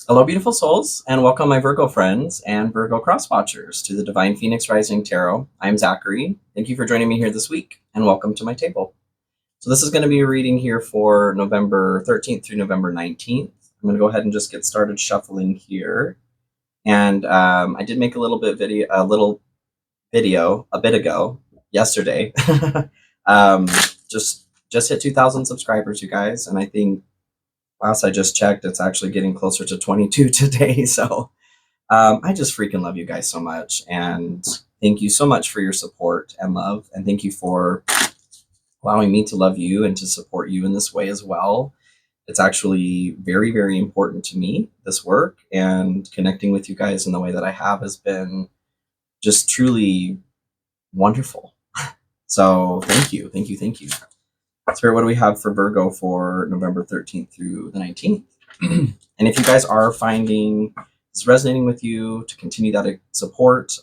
Hello, beautiful souls, and welcome, my Virgo friends and Virgo cross watchers, to the Divine Phoenix Rising Tarot. I'm Zachary. Thank you for joining me here this week, and welcome to my table. So this is going to be a reading here for November 13th through November 19th. I'm going to go ahead and just get started shuffling here. And I did make a little video a bit ago, yesterday. um, just hit 2,000 subscribers, you guys, and I think last I just checked, it's actually getting closer to 22 today. So I just freaking love you guys so much. And thank you so much for your support and love. And thank you for allowing me to love you and to support you in this way as well. It's actually very, very important to me, this work, and connecting with you guys in the way that I have has been just truly wonderful. So thank you, thank you, thank you. Spirit, what do we have for Virgo for November 13th through the 19th? And if you guys are finding this resonating with you, to continue that support,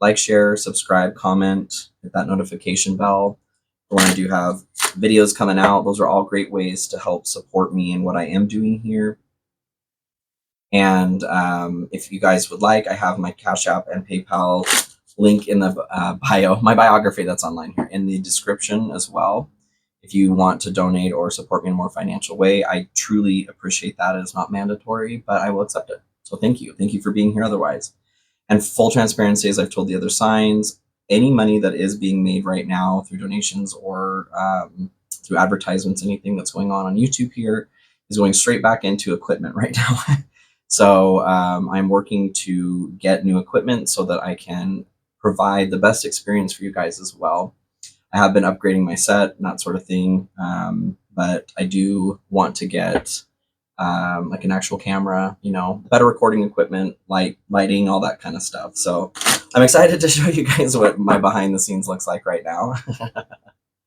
like, share, subscribe, comment, hit that notification bell for when I do have videos coming out. Those are all great ways to help support me in what I am doing here. And if you guys would like, I have my Cash App and PayPal link in the bio, my biography that's online here, in the description as well. If you want to donate or support me in a more financial way, I truly appreciate that. It is not mandatory, but I will accept it. So thank you. Thank you for being here otherwise. And full transparency, as I've told the other signs, any money that is being made right now through donations or through advertisements, anything that's going on YouTube here, is going straight back into equipment right now. So I'm working to get new equipment so that I can provide the best experience for you guys as well. I have been upgrading my set and that sort of thing, but I do want to get like an actual camera, better recording equipment, lighting, all that kind of stuff. So I'm excited to show you guys what my behind the scenes looks like right now.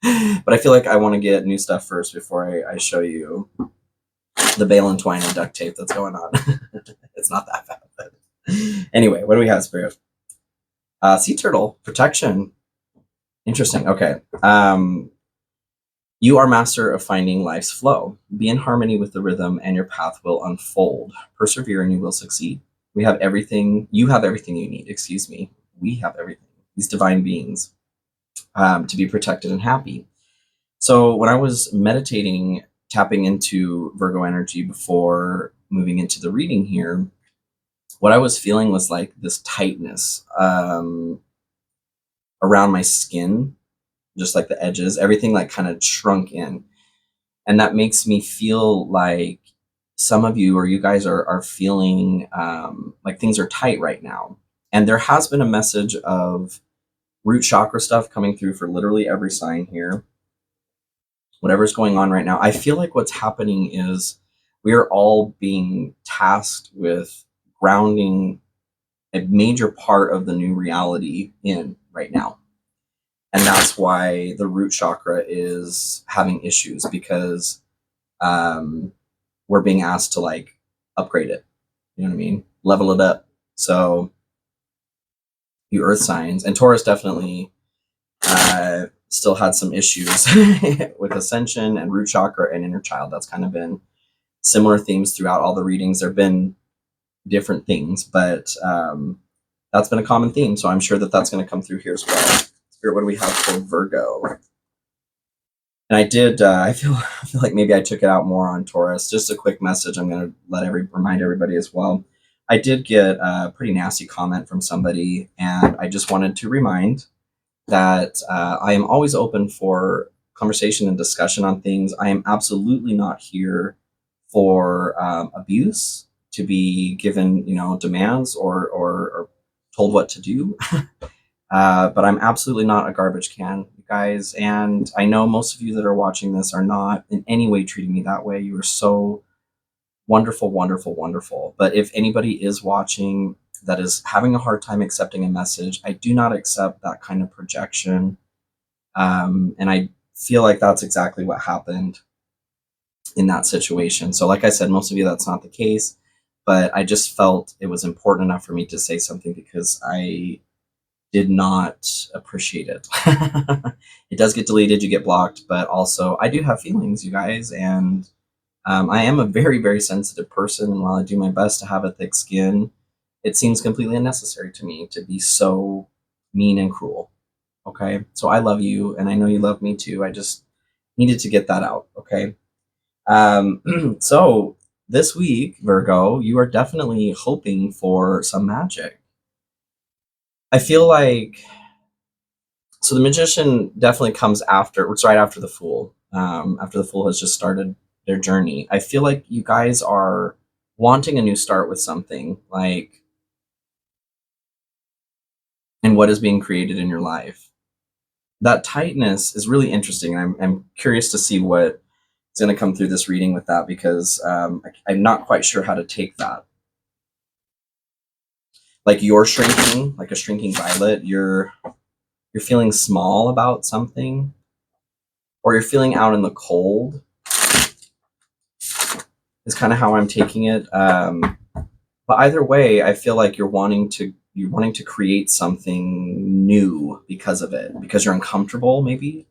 But I feel like I want to get new stuff first before I show you the bale and twine and duct tape that's going on. It's not that bad. But anyway, what do we have, Spirit? Sea turtle, protection. Interesting. Okay. You are master of finding life's flow. Be in harmony with the rhythm and your path will unfold. Persevere and you will succeed. We have everything. You have everything you need. Excuse me. We have everything. These divine beings to be protected and happy. So when I was meditating, tapping into Virgo energy before moving into the reading here, what I was feeling was like this tightness around my skin, just like the edges, everything like kind of shrunk in. And that makes me feel like some of you, or you guys, are feeling like things are tight right now. And there has been a message of root chakra stuff coming through for literally every sign here. Whatever's going on right now, I feel like what's happening is we are all being tasked with grounding a major part of the new reality in right now. And that's why the root chakra is having issues, because we're being asked to like upgrade it. You know what I mean? Level it up. So you earth signs, and Taurus definitely still had some issues with ascension and root chakra and inner child. That's kind of been similar themes throughout all the readings. There have been different things, but that's been a common theme. So I'm sure that that's going to come through here as well. Spirit, what do we have for Virgo? And I did, I feel like maybe I took it out more on Taurus. Just a quick message. I'm going to remind everybody as well. I did get a pretty nasty comment from somebody, and I just wanted to remind that I am always open for conversation and discussion on things. I am absolutely not here for abuse, to be given, demands or told what to do. But I'm absolutely not a garbage can, you guys. And I know most of you that are watching this are not in any way treating me that way. You are so wonderful, wonderful, wonderful. But if anybody is watching that is having a hard time accepting a message, I do not accept that kind of projection. And I feel like that's exactly what happened in that situation. So like I said, most of you, that's not the case. But I just felt it was important enough for me to say something, because I did not appreciate it. It does get deleted, you get blocked, but also I do have feelings, you guys, and I am a very, very sensitive person, and while I do my best to have a thick skin, it seems completely unnecessary to me to be so mean and cruel. Okay, so I love you, and I know you love me too. I just needed to get that out. Okay, so this week, Virgo, you are definitely hoping for some magic. I feel like so the magician definitely comes after, it's right after the fool. After the fool has just started their journey. I feel like you guys are wanting a new start with something, like, and what is being created in your life. That tightness is really interesting. I'm curious to see what is going to come through this reading with that, because I'm not quite sure how to take that. Like, you're shrinking, like a shrinking violet. You're feeling small about something, or you're feeling out in the cold, is kind of how I'm taking it. But either way, I feel like you're wanting to create something new because of it, because you're uncomfortable. Maybe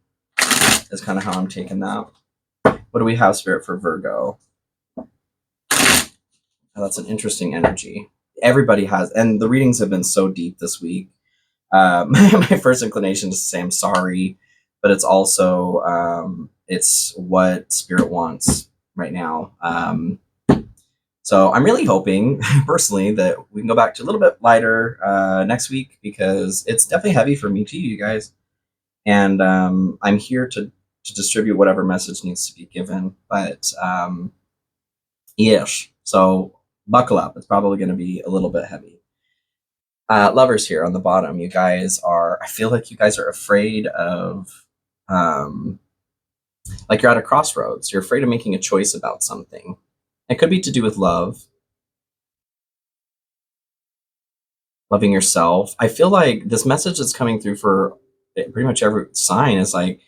is kind of how I'm taking that. What do we have, Spirit, for Virgo? Oh, that's an interesting energy. Everybody has, and the readings have been so deep this week. My first inclination is to say I'm sorry, but it's also it's what Spirit wants right now. So I'm really hoping, personally, that we can go back to a little bit lighter next week, because it's definitely heavy for me too, you guys. And I'm here to distribute whatever message needs to be given. But yes, so buckle up. It's probably going to be a little bit heavy. Lovers here on the bottom, you guys are, I feel like you guys are afraid of, like, you're at a crossroads. You're afraid of making a choice about something. It could be to do with love, loving yourself. I feel like this message that's coming through for pretty much every sign is like,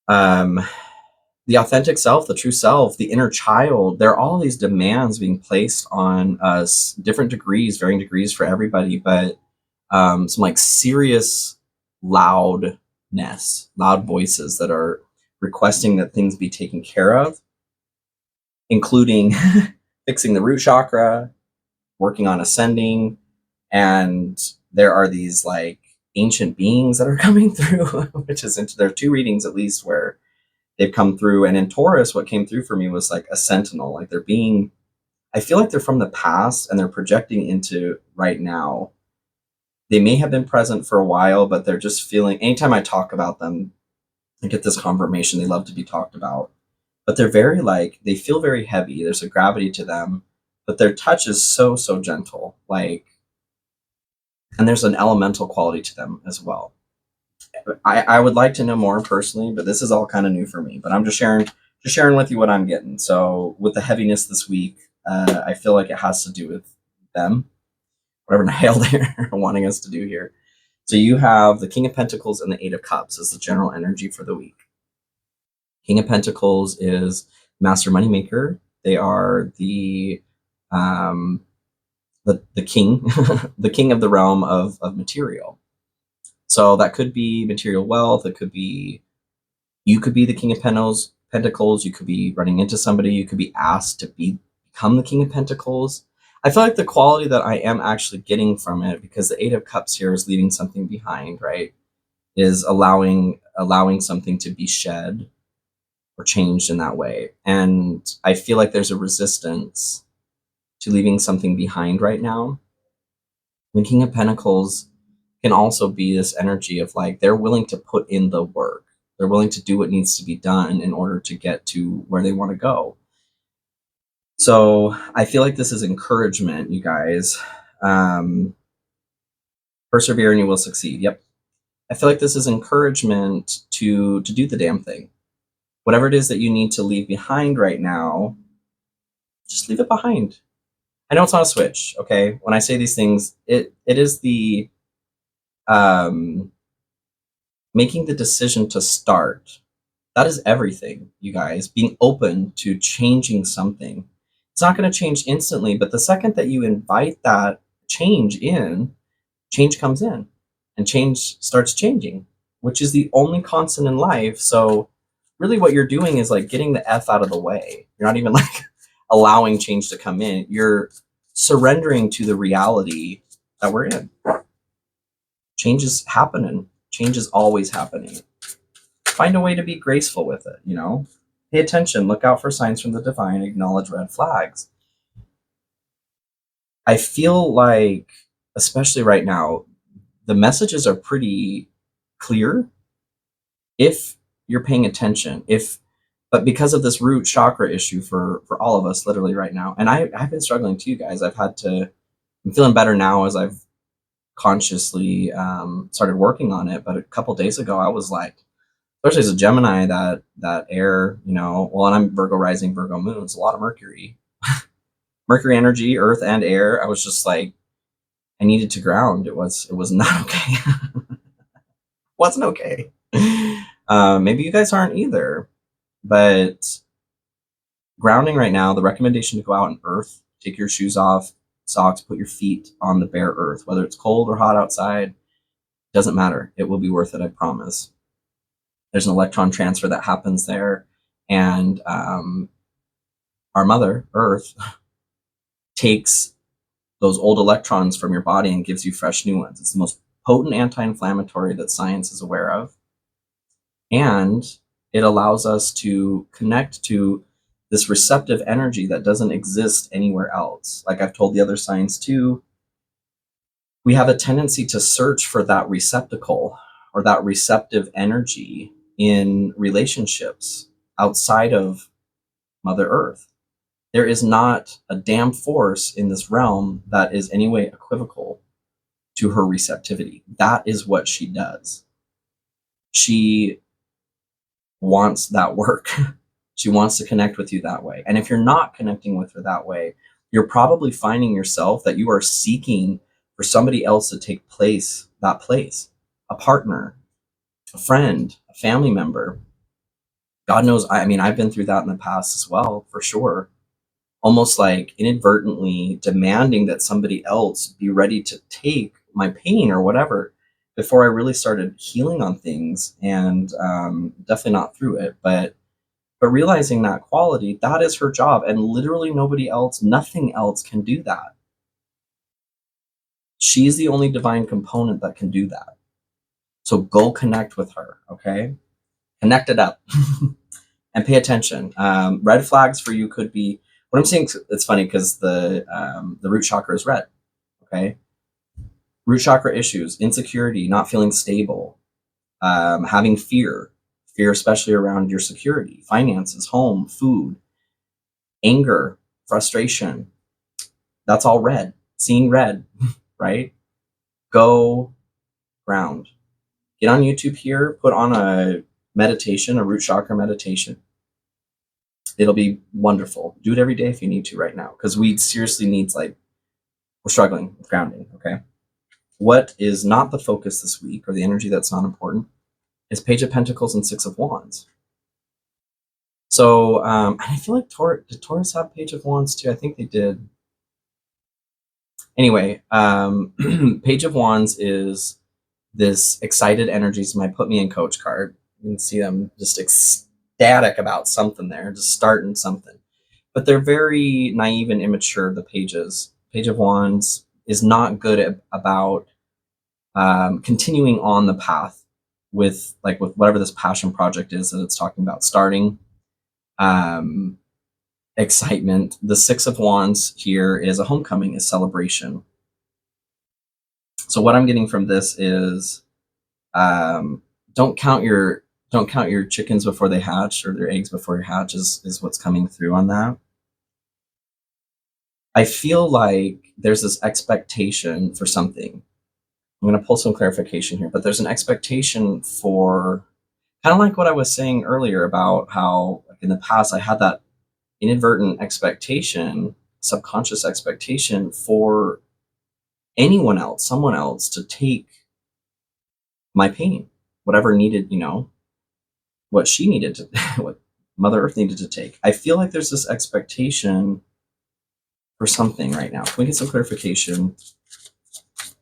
the authentic self, the true self, the inner child. There are all these demands being placed on us, different degrees, varying degrees for everybody, but some like serious loud voices that are requesting that things be taken care of, including fixing the root chakra, working on ascending. And there are these like ancient beings that are coming through, which is there are two readings at least where they've come through. And in Taurus, what came through for me was like a sentinel, like they're being, I feel like they're from the past and they're projecting into right now. They may have been present for a while, but they're just feeling, anytime I talk about them, I get this confirmation they love to be talked about. But they're very like, they feel very heavy. There's a gravity to them, but their touch is so, so gentle. Like, and there's an elemental quality to them as well. I would like to know more personally, but this is all kind of new for me. But I'm just sharing with you what I'm getting. So with the heaviness this week, I feel like it has to do with them, whatever the hell they're wanting us to do here. So you have the King of Pentacles and the Eight of Cups as the general energy for the week. King of Pentacles is master moneymaker. They are the king, the king of the realm of material. So that could be material wealth. It could be, you could be the King of Pentacles. You could be running into somebody. You could be asked to become the King of Pentacles. I feel like the quality that I am actually getting from it, because the Eight of Cups here is leaving something behind, right? Is allowing something to be shed or changed in that way. And I feel like there's a resistance to leaving something behind right now. The King of Pentacles can also be this energy of like, they're willing to put in the work. They're willing to do what needs to be done in order to get to where they want to go. So I feel like this is encouragement, you guys. Persevere and you will succeed. Yep. I feel like this is encouragement to do the damn thing. Whatever it is that you need to leave behind right now, just leave it behind. I know it's not a switch, okay? When I say these things, it is the making the decision to start. That is everything, you guys. Being open to changing something. It's not going to change instantly, but the second that you invite that change in, change comes in and change starts changing, which is the only constant in life. So really what you're doing is like getting the F out of the way. You're not even like allowing change to come in. You're surrendering to the reality that we're in. Change is happening. Change is always happening. Find a way to be graceful with it, you know? Pay attention, look out for signs from the divine, acknowledge red flags. I feel like, especially right now, the messages are pretty clear if you're paying attention. But because of this root chakra issue for all of us, literally right now, and I've been struggling too, guys. I'm feeling better now as I've consciously started working on it. But a couple days ago, I was like, especially as a Gemini, that air, you know, well, and I'm Virgo rising, Virgo moon, it's a lot of Mercury, Mercury energy, earth and air. I was just like, I needed to ground. It was not okay. Wasn't okay. Maybe you guys aren't either, but grounding right now, the recommendation to go out and earth, take your shoes off, socks, put your feet on the bare earth, whether it's cold or hot outside, doesn't matter. It will be worth it, I promise. There's an electron transfer that happens there, and our mother, Earth, takes those old electrons from your body and gives you fresh new ones. It's the most potent anti-inflammatory that science is aware of, and it allows us to connect to this receptive energy that doesn't exist anywhere else. Like I've told the other signs too, we have a tendency to search for that receptacle or that receptive energy in relationships outside of Mother Earth. There is not a damn force in this realm that is any way equivocal to her receptivity. That is what she does. She wants that work. She wants to connect with you that way. And if you're not connecting with her that way, you're probably finding yourself that you are seeking for somebody else to take that place, a partner, a friend, a family member. God knows, I mean, I've been through that in the past as well, for sure. Almost like inadvertently demanding that somebody else be ready to take my pain or whatever before I really started healing on things, and definitely not through it, but realizing that quality, that is her job, and literally nobody else, nothing else can do that. She's the only divine component that can do that. So go connect with her, okay? Connect it up and pay attention. Red flags for you could be, what I'm saying, it's funny because the root chakra is red, okay? Root chakra issues, insecurity, not feeling stable, having fear especially around your security, finances, home, food, anger, frustration. That's all red, seeing red, right? Go ground. Get on YouTube here, put on a meditation, a root chakra meditation. It'll be wonderful. Do it every day if you need to right now, because we seriously need, like, we're struggling with grounding, okay? What is not the focus this week, or the energy that's not important, is Page of Pentacles and Six of Wands. So I feel like did Taurus have Page of Wands too? I think they did. Anyway, Page of Wands is this excited energy. So my put me in coach card. You can see them just ecstatic about something there, just starting something. But they're very naive and immature, the pages. Page of Wands is not good about continuing on the path with whatever this passion project is that it's talking about starting. Excitement. The Six of Wands here is a homecoming, a celebration. So what I'm getting from this is don't count your chickens before they hatch, or their eggs before you hatch, is what's coming through on that. I feel like there's this expectation for something. I'm going to pull some clarification here, but there's an expectation for, kind of like what I was saying earlier about how, like, in the past I had that inadvertent expectation, subconscious expectation for anyone else, someone else, to take my pain, whatever needed, what she needed to, what Mother Earth needed to take. I feel like there's this expectation for something right now. Can we get some clarification,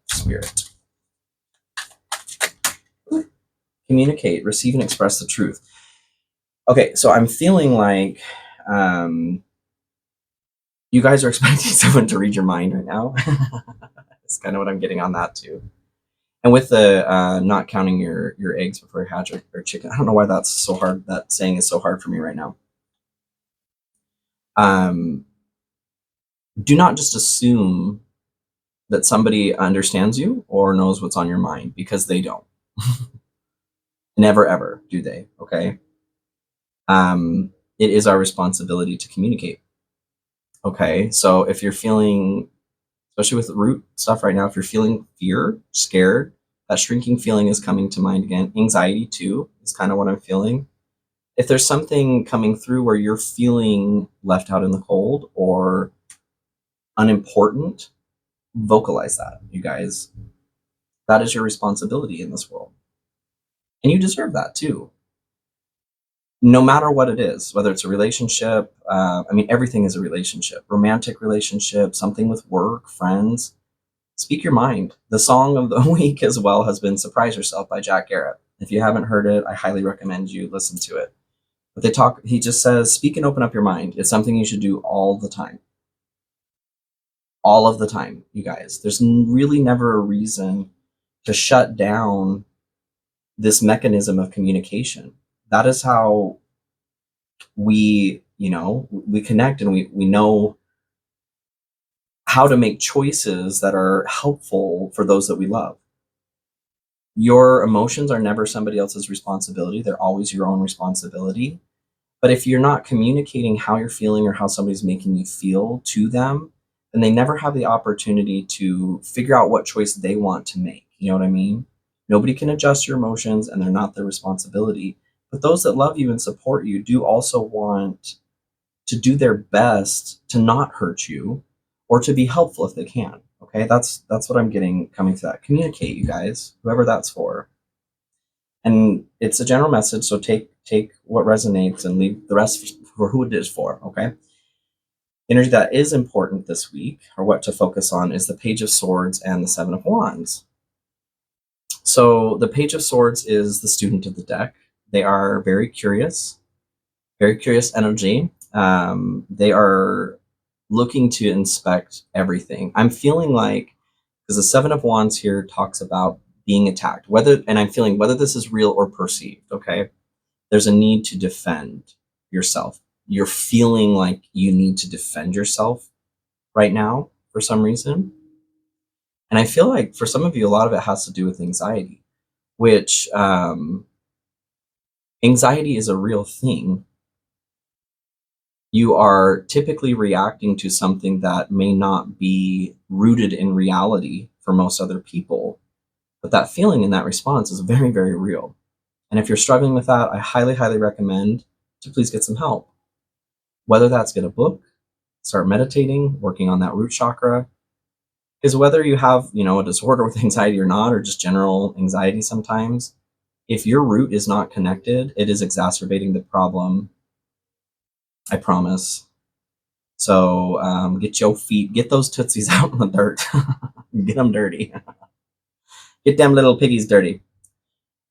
Spirit? Communicate, receive, and express the truth. Okay, so I'm feeling like you guys are expecting someone to read your mind right now. That's kind of what I'm getting on that too. And with the not counting your eggs before you hatch or chicken, I don't know why that's so hard. That saying is so hard for me right now. Um, do not just assume that somebody understands you or knows what's on your mind, because they don't. Never ever do they. Okay. It is our responsibility to communicate. Okay. So if you're feeling, especially with root stuff right now, if you're feeling fear, scared, that shrinking feeling is coming to mind again. Anxiety too is kind of what I'm feeling. If there's something coming through where you're feeling left out in the cold or unimportant, vocalize that, you guys. That is your responsibility in this world. And you deserve that too. No matter what it is, whether it's a relationship, I mean, everything is a relationship, romantic relationship, something with work, friends. Speak your mind. The song of the week as well has been Surprise Yourself by Jack Garrett. If you haven't heard it, I highly recommend you listen to it. But he just says, speak and open up your mind. It's something you should do all the time. All of the time, you guys. There's really never a reason to shut down this mechanism of communication. That is how we connect, and we know how to make choices that are helpful for those that we love. Your emotions are never somebody else's responsibility. They're always your own responsibility. But if you're not communicating how you're feeling or how somebody's making you feel to them, then they never have the opportunity to figure out what choice they want to make. You know what I mean? Nobody can adjust your emotions, and they're not their responsibility. But those that love you and support you do also want to do their best to not hurt you or to be helpful if they can. Okay, that's what I'm getting coming to that. Communicate, you guys, whoever that's for. And it's a general message, so take what resonates and leave the rest for who it is for. Okay. Energy that is important this week, or what to focus on, is the Page of Swords and the Seven of Wands. So the Page of Swords is the student of the deck. They are very curious energy. They are looking to inspect everything. I'm feeling like, because the Seven of Wands here talks about being attacked, and I'm feeling whether this is real or perceived. Okay, there's a need to defend yourself. You're feeling like you need to defend yourself right now for some reason. And I feel like for some of you, a lot of it has to do with anxiety, which anxiety is a real thing. You are typically reacting to something that may not be rooted in reality for most other people. But that feeling and that response is very, very real. And if you're struggling with that, I highly, highly recommend to please get some help. Whether that's get a book, start meditating, working on that root chakra. Because whether you have, a disorder with anxiety or not, or just general anxiety sometimes, if your root is not connected, it is exacerbating the problem. I promise. So get those tootsies out in the dirt. Get them dirty. Get them little piggies dirty.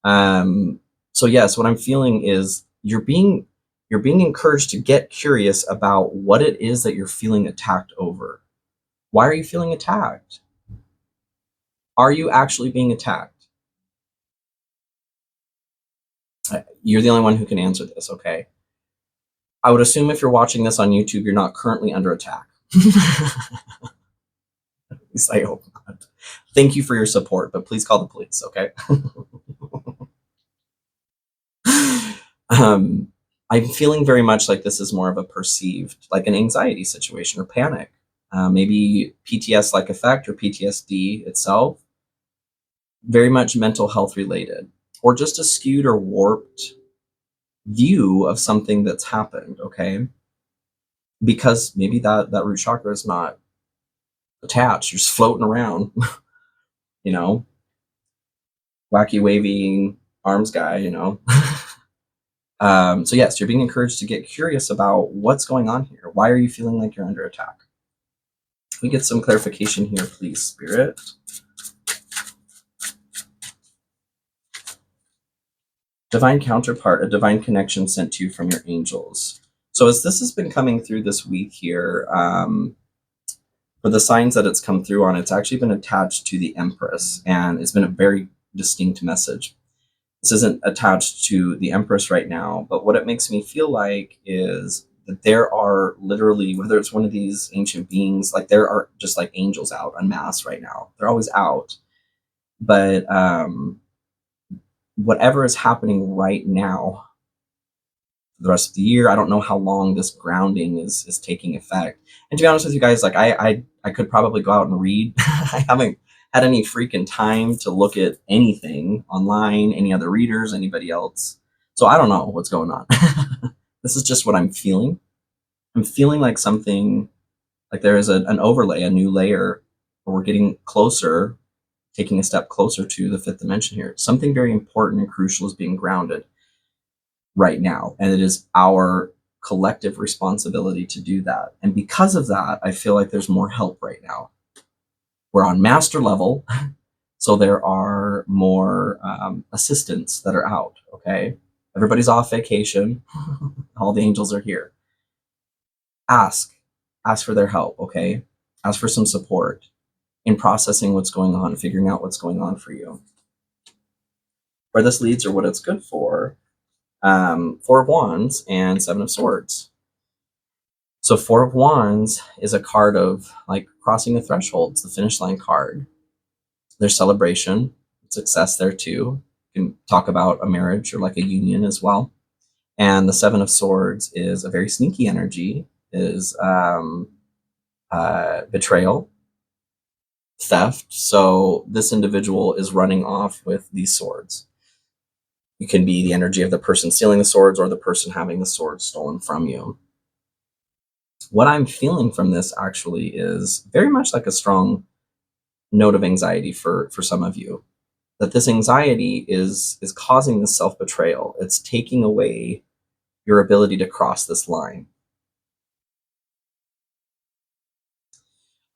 So yes, what I'm feeling is you're being encouraged to get curious about what it is that you're feeling attacked over. Why are you feeling attacked? Are you actually being attacked? You're the only one who can answer this, okay? I would assume if you're watching this on YouTube, you're not currently under attack. At least I hope not. Thank you for your support, but please call the police, okay? I'm feeling very much like this is more of a perceived, like an anxiety situation or panic. Maybe PTS-like effect or PTSD itself. Very much mental health related, or just a skewed or warped view of something that's happened, okay? Because maybe that root chakra is not attached, you're just floating around, you know, wacky waving arms guy, So yes, you're being encouraged to get curious about what's going on here. Why are you feeling like you're under attack? Can we get some clarification here, please, Spirit? Divine counterpart, a divine connection sent to you from your angels. So as this has been coming through this week here, for the signs that it's come through on, it's actually been attached to the Empress, and it's been a very distinct message. This isn't attached to the Empress right now, but what it makes me feel like is that there are literally, whether it's one of these ancient beings, like there are just like angels out en masse right now. They're always out. But whatever is happening right now, for the rest of the year, I don't know how long this grounding is taking effect. And to be honest with you guys, like I could probably go out and read. I haven't had any freaking time to look at anything online, any other readers, anybody else. So I don't know what's going on. This is just what I'm feeling. I'm feeling like something, like there is an overlay, a new layer, where we're getting closer, taking a step closer to the fifth dimension here. Something very important and crucial is being grounded right now. And it is our collective responsibility to do that. And because of that, I feel like there's more help right now. We're on master level. So there are more assistants that are out. Okay. Everybody's off vacation. All the angels are here. Ask for their help. Okay. Ask for some support in processing what's going on, figuring out what's going on for you. Where this leads or what it's good for, Four of Wands and Seven of Swords. So Four of Wands is a card of like crossing the thresholds, the finish line card. There's celebration, success there too. You can talk about a marriage or like a union as well. And the Seven of Swords is a very sneaky energy, is betrayal, theft. So this individual is running off with these swords. It can be the energy of the person stealing the swords or the person having the swords stolen from you. What I'm feeling from this actually is very much like a strong note of anxiety for some of you. That this anxiety is causing this self-betrayal. It's taking away your ability to cross this line.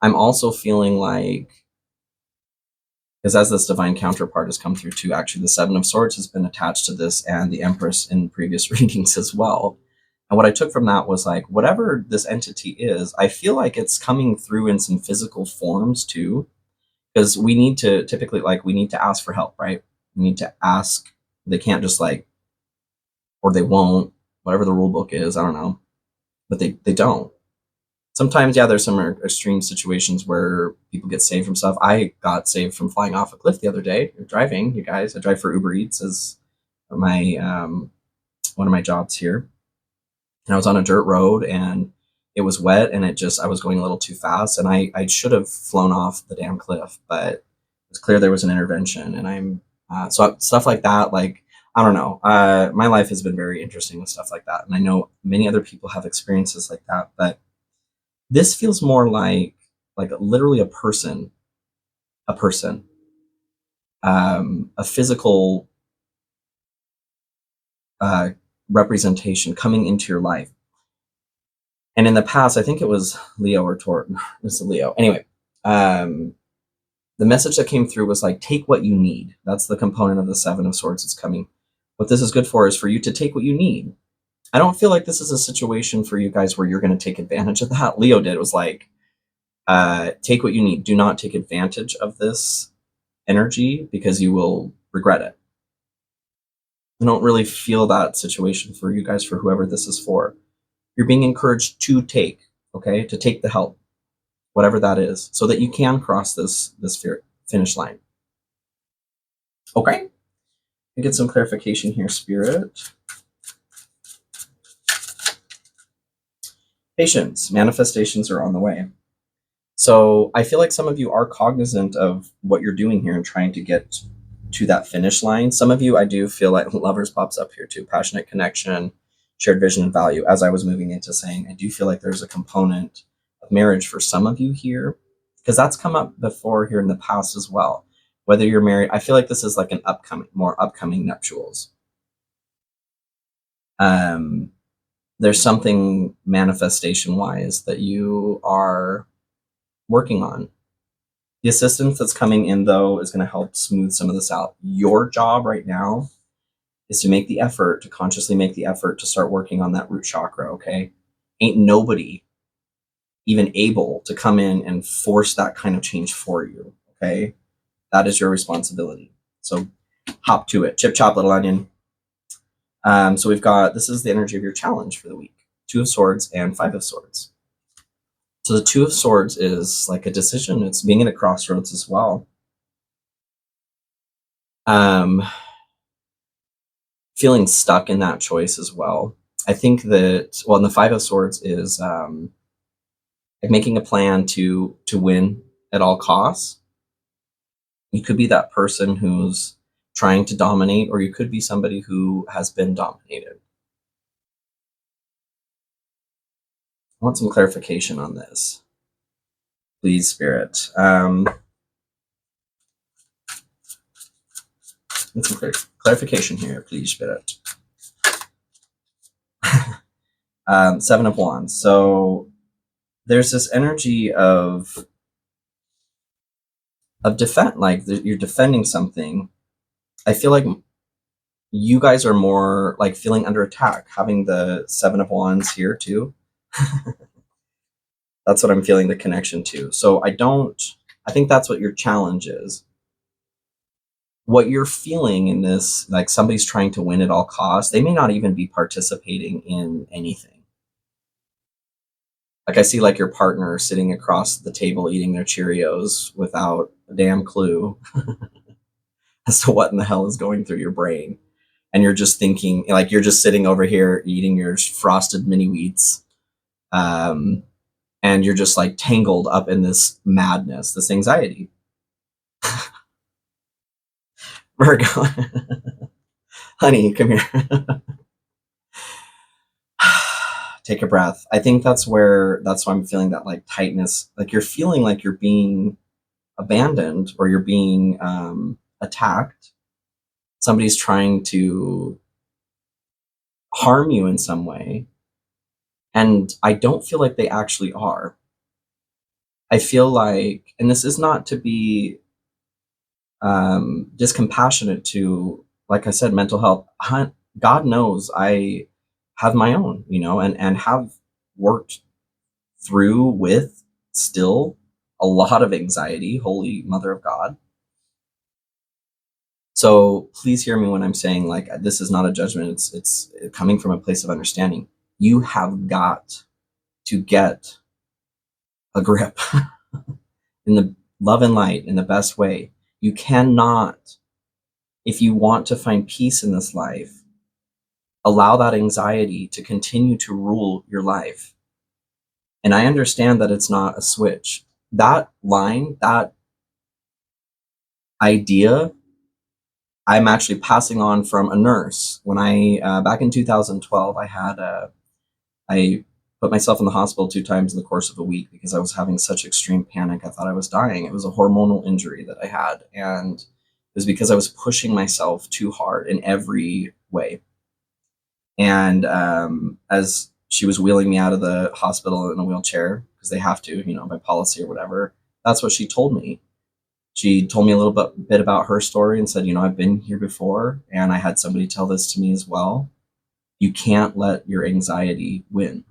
I'm also feeling like, because as this divine counterpart has come through too, actually the Seven of Swords has been attached to this and the Empress in previous readings as well. And what I took from that was like, whatever this entity is, I feel like it's coming through in some physical forms too, because we need to typically, like, we need to ask for help, right? We need to ask. They can't just like, or they won't, whatever the rule book is, I don't know, but they don't. Sometimes, yeah, there's some extreme situations where people get saved from stuff. I got saved from flying off a cliff the other day. Driving, you guys. I drive for Uber Eats as my one of my jobs here. And I was on a dirt road and it was wet and I was going a little too fast and I should have flown off the damn cliff, but it was clear there was an intervention. And I'm so stuff like that. Like, I don't know. My life has been very interesting with stuff like that, and I know many other people have experiences like that, but this feels more like literally a person, a physical representation coming into your life. And in the past, I think it was Leo or Taurus. It's Leo. Anyway, the message that came through was like, take what you need. That's the component of the Seven of Swords that's coming. What this is good for is for you to take what you need. I don't feel like this is a situation for you guys where you're going to take advantage of that. Leo did. It was like, take what you need. Do not take advantage of this energy because you will regret it. I don't really feel that situation for you guys, for whoever this is for. You're being encouraged to take, okay, to take the help, whatever that is, so that you can cross this finish line. Okay, I get some clarification here, Spirit. Patience, manifestations are on the way. So I feel like some of you are cognizant of what you're doing here and trying to get to that finish line. Some of you, I do feel like lovers pops up here too, passionate connection, shared vision and value. As I was moving into saying, I do feel like there's a component of marriage for some of you here, because that's come up before here in the past as well. Whether you're married, I feel like this is like an more upcoming nuptials. There's something manifestation wise that you are working on. The assistance that's coming in though is going to help smooth some of this out. Your job right now is to make the effort, to consciously make the effort to start working on that root chakra, okay? Ain't nobody even able to come in and force that kind of change for you, okay? That is your responsibility. So hop to it. Chip chop, little onion. So we've got, this is the energy of your challenge for the week. 2 of Swords and 5 of Swords. So the 2 of Swords is like a decision. It's being at a crossroads as well. Feeling stuck in that choice as well. I think that, well, and the 5 of Swords is like making a plan to win at all costs. You could be that person who's trying to dominate, or you could be somebody who has been dominated. I want some clarification on this, please, Spirit. Need some clarification here, please, Spirit. 7 of Wands. So there's this energy of defense, like you're defending something. I feel like you guys are more like feeling under attack, having the 7 of Wands here too. That's what I'm feeling the connection to. So I think that's what your challenge is. What you're feeling in this, like somebody's trying to win at all costs. They may not even be participating in anything. Like I see like your partner sitting across the table eating their Cheerios without a damn clue as to what in the hell is going through your brain. And you're just thinking, like you're just sitting over here eating your frosted mini wheats. And you're just like tangled up in this madness, this anxiety. Virgo, honey, come here. Take a breath. I think that's why I'm feeling that like tightness, like you're feeling like you're being abandoned or you're being attacked. Somebody's trying to harm you in some way. And I don't feel like they actually are. I feel like, and this is not to be discompassionate to, like I said, mental health. God knows I have my own, and have worked through with still a lot of anxiety, Holy Mother of God. So please hear me when I'm saying like, this is not a judgment. It's coming from a place of understanding. You have got to get a grip in the love and light in the best way. You cannot, if you want to find peace in this life, allow that anxiety to continue to rule your life. And I understand that it's not a switch. That line, that idea, I'm actually passing on from a nurse. When back in 2012, I put myself in the hospital 2 times in the course of a week because I was having such extreme panic. I thought I was dying. It was a hormonal injury that I had. And it was because I was pushing myself too hard in every way. And as she was wheeling me out of the hospital in a wheelchair, because they have to, by policy or whatever, that's what she told me. She told me a little bit about her story and said, I've been here before and I had somebody tell this to me as well. You can't let your anxiety win.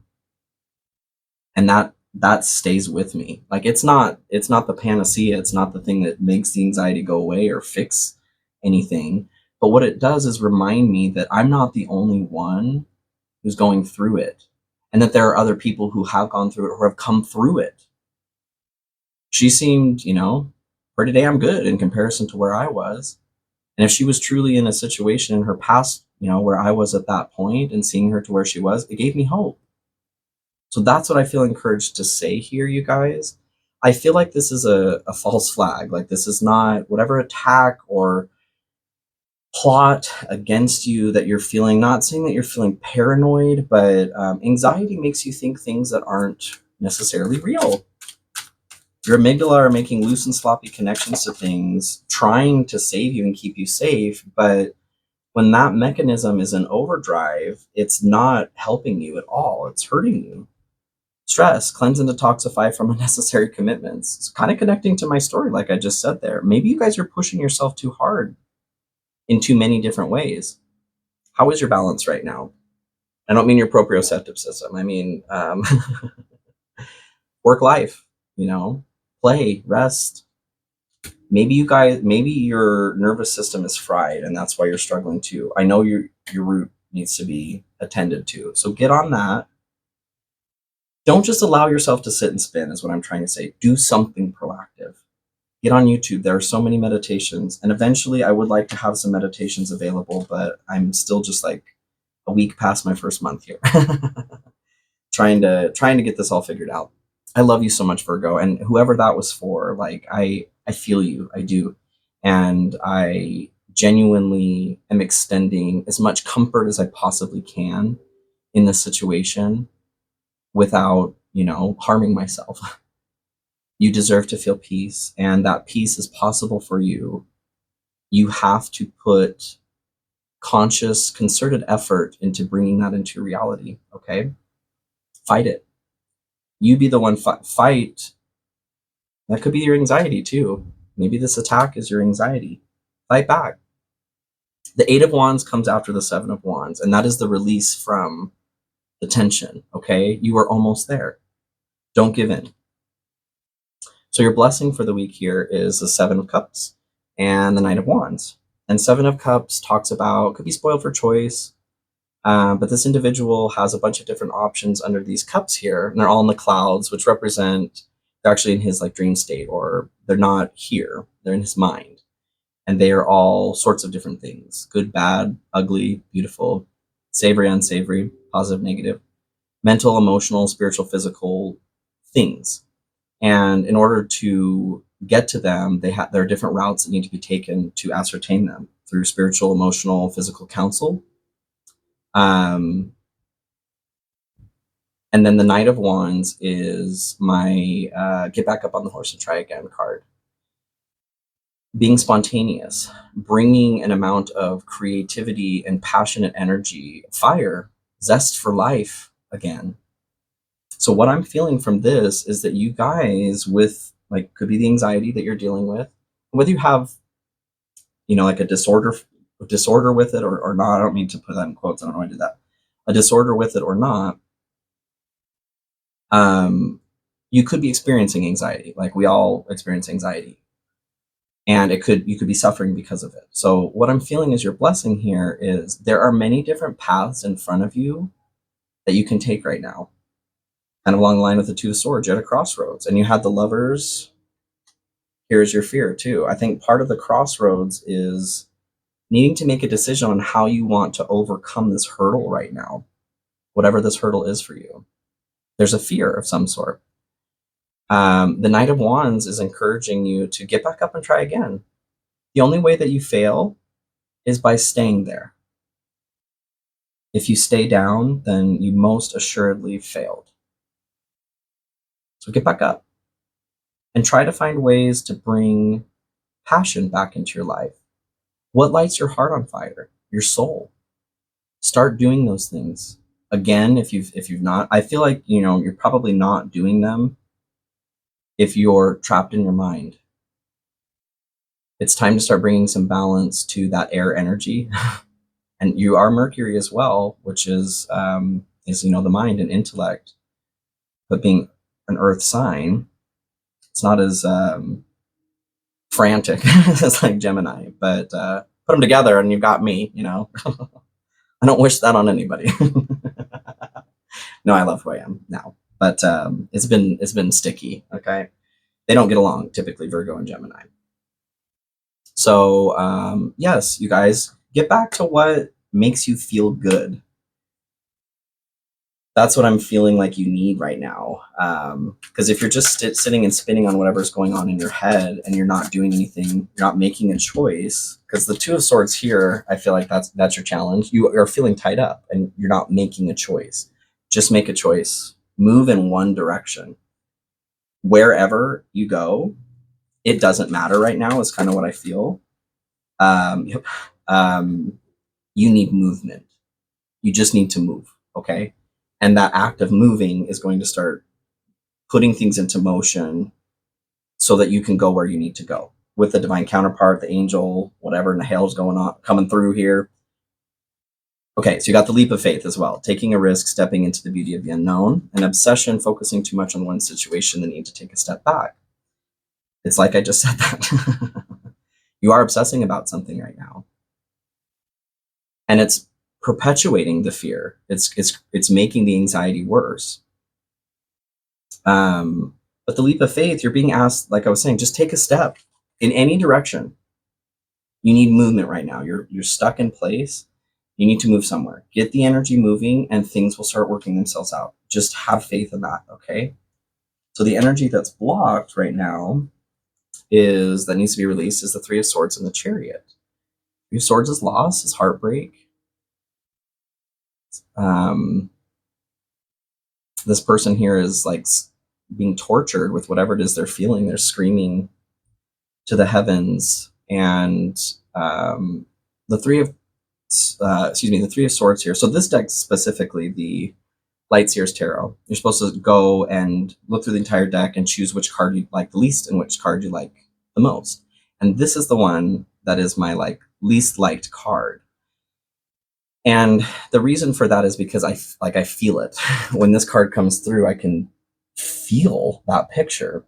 And that stays with me. Like it's not the panacea. It's not the thing that makes the anxiety go away or fix anything. But what it does is remind me that I'm not the only one who's going through it, and that there are other people who have gone through it or have come through it. She seemed, pretty damn good in comparison to where I was. And if she was truly in a situation in her past, where I was at that point, and seeing her to where she was, it gave me hope. So that's what I feel encouraged to say here, you guys. I feel like this is a false flag. Like this is not whatever attack or plot against you that you're feeling, not saying that you're feeling paranoid, but anxiety makes you think things that aren't necessarily real. Your amygdala are making loose and sloppy connections to things, trying to save you and keep you safe. But when that mechanism is in overdrive, it's not helping you at all. It's hurting you. Stress, cleanse and detoxify from unnecessary commitments. It's kind of connecting to my story, like I just said there. Maybe you guys are pushing yourself too hard in too many different ways. How is your balance right now? I don't mean your proprioceptive system. I mean, work life, play, rest. Maybe your nervous system is fried and that's why you're struggling too. I know your root needs to be attended to. So get on that. Don't just allow yourself to sit and spin, is what I'm trying to say. Do something proactive. Get on YouTube. There are so many meditations. And eventually I would like to have some meditations available, but I'm still just like a week past my first month here. trying to get this all figured out. I love you so much, Virgo, and whoever that was for, like I feel you, I do. And I genuinely am extending as much comfort as I possibly can in this situation without, harming myself. You deserve to feel peace, and that peace is possible for you. You have to put conscious, concerted effort into bringing that into reality, okay? Fight it. You be the one fight. That could be your anxiety too. Maybe this attack is your anxiety. Fight back. The Eight of Wands comes after the Seven of Wands, and that is the release from the tension, okay? You are almost there. Don't give in. So your blessing for the week here is the Seven of Cups and the Knight of Wands. And Seven of Cups talks about, could be spoiled for choice, but this individual has a bunch of different options under these cups here, and they're all in the clouds, which represent they're actually in his like dream state, or they're not here, they're in his mind. And they are all sorts of different things: good, bad, ugly, beautiful, savory, unsavory, positive, negative, mental, emotional, spiritual, physical things. And in order to get to them, there are different routes that need to be taken to ascertain them through spiritual, emotional, physical counsel. And then the Knight of Wands is my get back up on the horse and try again card. Being spontaneous, bringing an amount of creativity and passionate energy, fire, zest for life again. So what I'm feeling from this is that you guys with like, could be the anxiety that you're dealing with, whether you have, like a disorder with it or not. I don't mean to put that in quotes. I don't know why I did that. A disorder with it or not. You could be experiencing anxiety. Like we all experience anxiety, and you could be suffering because of it. So what I'm feeling is your blessing here is there are many different paths in front of you that you can take right now. And along the line with the Two of Swords, you're at a crossroads, and you had the Lovers. Here's your fear too. I think part of the crossroads is needing to make a decision on how you want to overcome this hurdle right now, whatever this hurdle is for you. There's a fear of some sort. The Knight of Wands is encouraging you to get back up and try again. The only way that you fail is by staying there. If you stay down, then you most assuredly failed. So get back up and try to find ways to bring passion back into your life. What lights your heart on fire? Your soul. Start doing those things. Again, if you've not, I feel like, you're probably not doing them if you're trapped in your mind. It's time to start bringing some balance to that air energy. And you are Mercury as well, which is the mind and intellect. But being an earth sign, it's not as frantic as like Gemini, but put them together and you've got me, I don't wish that on anybody. No, I love who I am now, but it's been sticky. Okay, they don't get along typically, Virgo and Gemini. So yes, you guys get back to what makes you feel good. That's what I'm feeling like you need right now. Because if you're just sitting and spinning on whatever's going on in your head and you're not doing anything, you're not making a choice. Because the Two of Swords here, I feel like that's your challenge. You are feeling tied up and you're not making a choice. Just make a choice. Move in one direction. Wherever you go, it doesn't matter right now is kind of what I feel. You need movement. You just need to move, okay? And that act of moving is going to start putting things into motion so that you can go where you need to go with the divine counterpart, the angel, whatever, and the hail's coming through here. Okay, so you got the leap of faith as well, taking a risk, stepping into the beauty of the unknown, an obsession, focusing too much on one situation, the need to take a step back. It's like I just said that. You are obsessing about something right now. And it's perpetuating the fear. It's making the anxiety worse. But the leap of faith, you're being asked, like I was saying, just take a step in any direction. You need movement right now. You're stuck in place. You need to move somewhere. Get the energy moving and things will start working themselves out. Just have faith in that, okay? So the energy that's blocked right now that needs to be released is the Three of Swords and the Chariot. Three of Swords is loss, is heartbreak. This person here is like being tortured with whatever it is they're feeling. They're screaming to the heavens. And the Three of Swords here. So this deck specifically, the Light Seers Tarot, you're supposed to go and look through the entire deck and choose which card you like the least and which card you like the most. And this is the one that is my least liked card. And the reason for that is because I feel it. When this card comes through, I can feel that picture.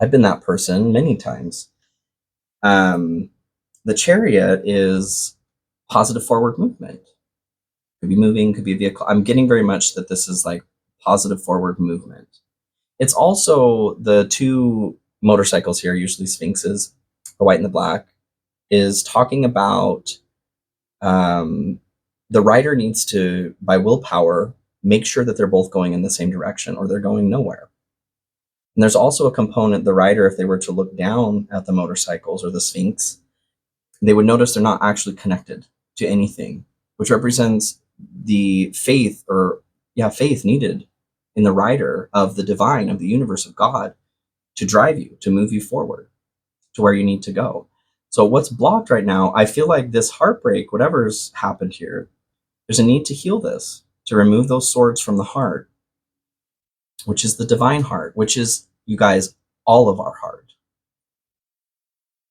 I've been that person many times. The Chariot is positive forward movement. Could be moving, could be a vehicle. I'm getting very much that this is like positive forward movement. It's also the two motorcycles here, usually Sphinxes, the white and the black, is talking about the rider needs to, by willpower, make sure that they're both going in the same direction or they're going nowhere. And there's also a component, the rider, if they were to look down at the motorcycles or the Sphinx, they would notice they're not actually connected to anything, which represents the faith needed in the rider of the divine, of the universe, of God, to drive you, to move you forward to where you need to go. So what's blocked right now, I feel like this heartbreak, whatever's happened here, there's a need to heal this, to remove those swords from the heart, which is the divine heart, which is, you guys, all of our heart.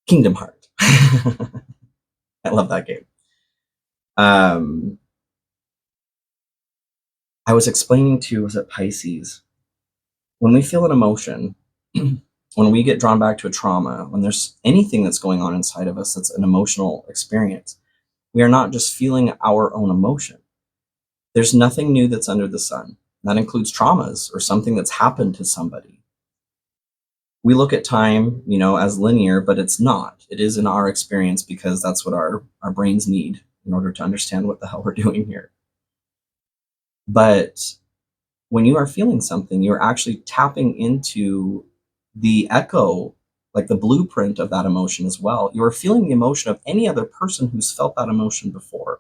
Kingdom Heart. I love that game. I was explaining to, was it Pisces? When we feel an emotion, when we get drawn back to a trauma, when there's anything that's going on inside of us that's an emotional experience, we are not just feeling our own emotion. There's nothing new that's under the sun. That includes traumas or something that's happened to somebody. We look at time, as linear, but it's not. It is in our experience because that's what our brains need in order to understand what the hell we're doing here. But when you are feeling something, you're actually tapping into the echo, like the blueprint of that emotion as well. You are feeling the emotion of any other person who's felt that emotion before,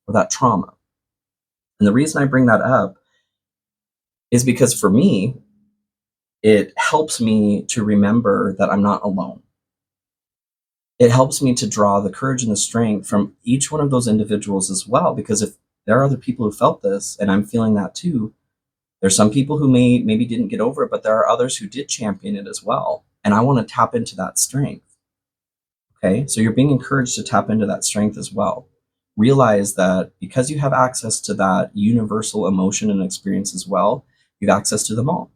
or that trauma. And the reason I bring that up is because for me, it helps me to remember that I'm not alone. It helps me to draw the courage and the strength from each one of those individuals as well, because if there are other people who felt this and I'm feeling that too, there's some people who maybe didn't get over it, but there are others who did champion it as well. And I want to tap into that strength. Okay, so you're being encouraged to tap into that strength as well. Realize that because you have access to that universal emotion and experience as well, you have access to them all.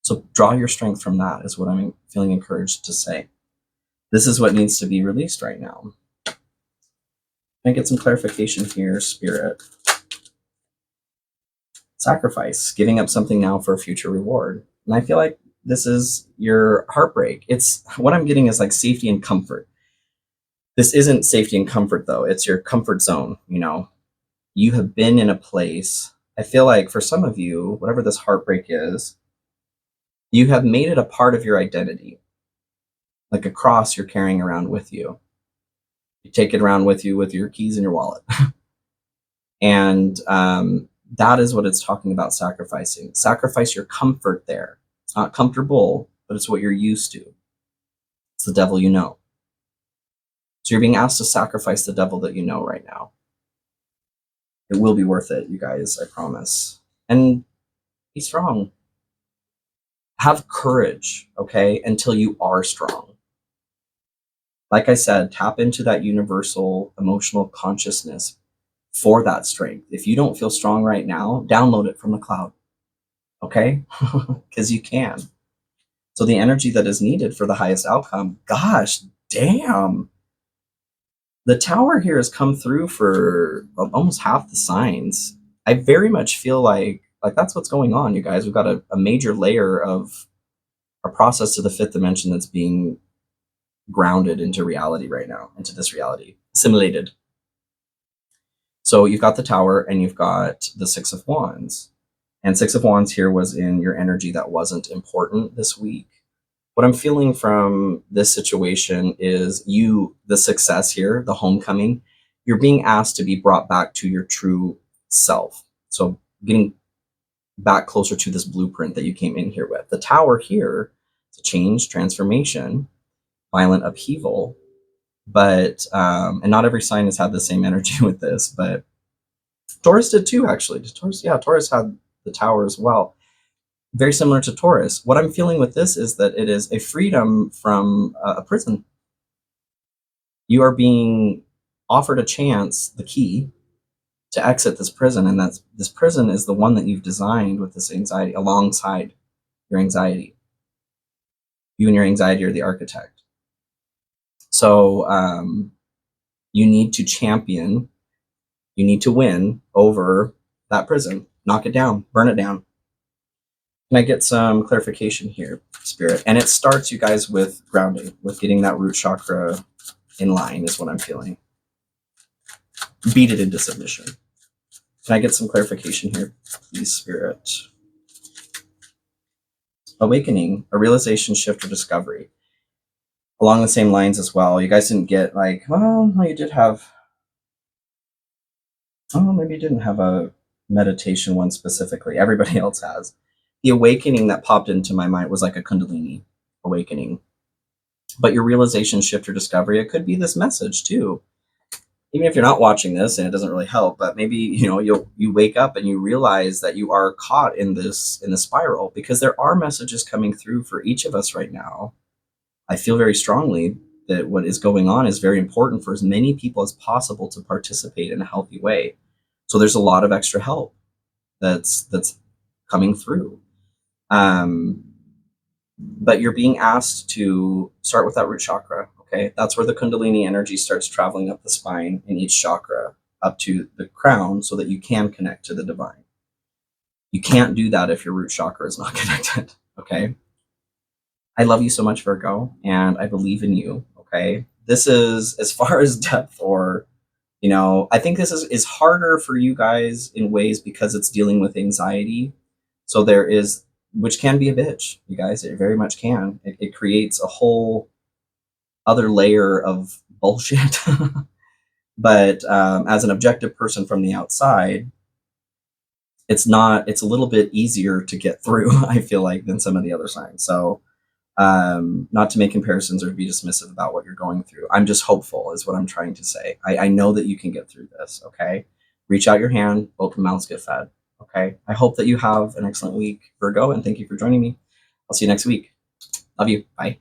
So draw your strength from that is what I'm feeling encouraged to say. This is what needs to be released right now. Can I get some clarification here, Spirit? Sacrifice, giving up something now for a future reward. And I feel like this is your heartbreak. It's what I'm getting is like safety and comfort. This isn't safety and comfort though. It's your comfort zone. You have been in a place. I feel like for some of you, whatever this heartbreak is, you have made it a part of your identity, like a cross you're carrying around with you. You take it around with you with your keys in your wallet. And that is what it's talking about, sacrificing. Sacrifice your comfort there. It's not comfortable, but it's what you're used to. It's the devil you know. So you're being asked to sacrifice the devil that you know right now. It will be worth it, you guys, I promise. And be strong. Have courage, okay, until you are strong. Like I said, tap into that universal emotional consciousness for that strength. If you don't feel strong right now, download it from the cloud, okay? Because you can. So the energy that is needed for the highest outcome, gosh, damn. The tower here has come through for almost half the signs. I very much feel like that's what's going on, you guys. We've got a major layer of a process to the fifth dimension that's being grounded into reality right now, into this reality, assimilated. So you've got the tower and you've got the Six of Wands. And Six of Wands here was in your energy that wasn't important this week. What I'm feeling from this situation is the success here, the homecoming, you're being asked to be brought back to your true self. So getting back closer to this blueprint that you came in here with. The tower here, it's a change, transformation, violent upheaval. But, and not every sign has had the same energy with this, but Taurus did too, actually. Taurus had the tower as well. Very similar to Taurus. What I'm feeling with this is that it is a freedom from a prison. You are being offered a chance, the key, to exit this prison, and this prison is the one that you've designed with this anxiety, alongside your anxiety. You and your anxiety are the architect. So you need to champion, you need to win over that prison. Knock it down, burn it down. Can I get some clarification here, Spirit? And it starts, you guys, with grounding, with getting that root chakra in line is what I'm feeling. Beat it into submission. Can I get some clarification here, please, Spirit? Awakening, a realization, shift, or discovery. Along the same lines as well. You guys didn't get like, well, you did have, oh, maybe you didn't have a meditation one specifically. Everybody else has. The awakening that popped into my mind was like a Kundalini awakening. But your realization, shift, or discovery, it could be this message too. Even if you're not watching this and it doesn't really help, but maybe, you wake up and you realize that you are caught in the spiral, because there are messages coming through for each of us right now. I feel very strongly that what is going on is very important for as many people as possible to participate in a healthy way. So there's a lot of extra help that's coming through. But you're being asked to start with that root chakra. Okay, that's where the Kundalini energy starts traveling up the spine in each chakra up to the crown, so that you can connect to the divine. You can't do that if your root chakra is not connected. Okay. I love you so much, Virgo, and I believe in you. Okay. This is, as far as depth, or, I think this is harder for you guys in ways because it's dealing with anxiety. So there is, which can be a bitch, you guys. It very much can. It creates a whole other layer of bullshit. But as an objective person from the outside, it's a little bit easier to get through, I feel like, than some of the other signs. So not to make comparisons or to be dismissive about what you're going through. I'm just hopeful is what I'm trying to say. I know that you can get through this. Okay. Reach out your hand, open mouths get fed. Okay. I hope that you have an excellent week, Virgo, and thank you for joining me. I'll see you next week. Love you. Bye.